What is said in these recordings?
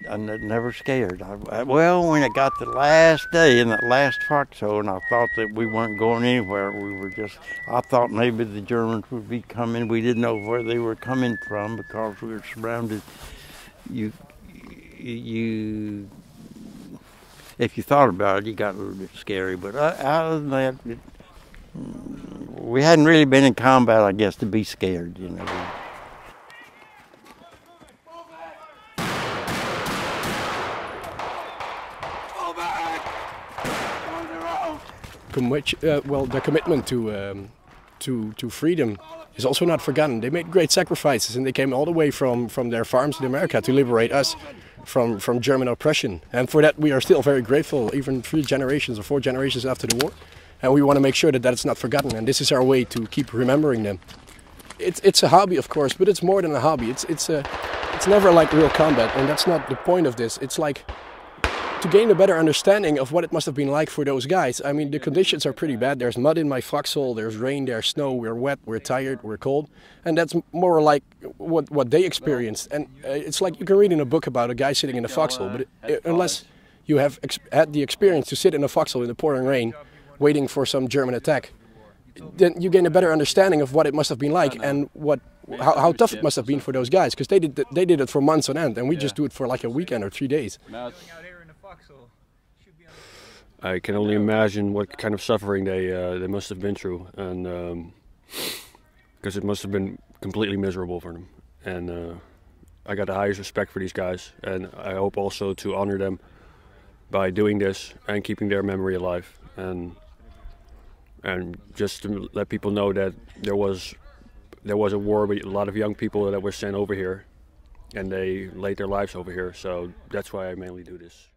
never scared. Well, when it got the last day in that last foxhole, and I thought that we weren't going anywhere, I thought maybe the Germans would be coming. We didn't know where they were coming from because we were surrounded. If you thought about it, you got a little bit scary. But other than that, we hadn't really been in combat, I guess, to be scared, you know. Well, their commitment to freedom is also not forgotten. They made great sacrifices, and they came all the way from their farms in America to liberate us from German oppression. And for that, we are still very grateful, even 3 generations or 4 generations after the war. And we want to make sure that that's not forgotten. And this is our way to keep remembering them. It's a hobby, of course, but it's more than a hobby. It's never like real combat, and that's not the point of this. It's like to gain a better understanding of what it must have been like for those guys. I mean, the conditions are pretty bad. There's mud in my foxhole, there's rain, there's snow, we're wet, we're tired, we're cold. And that's more like what they experienced. And it's like you can read in a book about a guy sitting in a foxhole, but unless you have had the experience to sit in a foxhole in the pouring rain, waiting for some German attack, then you gain a better understanding of what it must have been like and how tough it must have been for those guys, because they did it for months on end, and we just do it for like a weekend or 3 days. I can only imagine what kind of suffering they must have been through, and because it must have been completely miserable for them. And I got the highest respect for these guys, and I hope also to honor them by doing this and keeping their memory alive, and just to let people know that there was a war with a lot of young people that were sent over here, and they laid their lives over here. So that's why I mainly do this.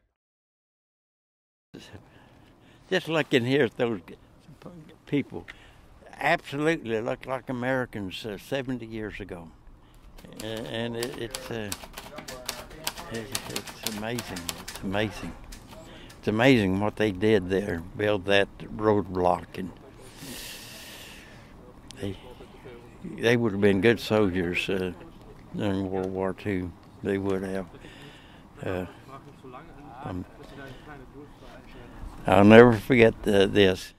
Just looking here at those people, absolutely look like Americans 70 years ago, and it's amazing. It's amazing. It's amazing what they did there, build that roadblock, and they would have been good soldiers during World War II. They would have. I'll never forget this.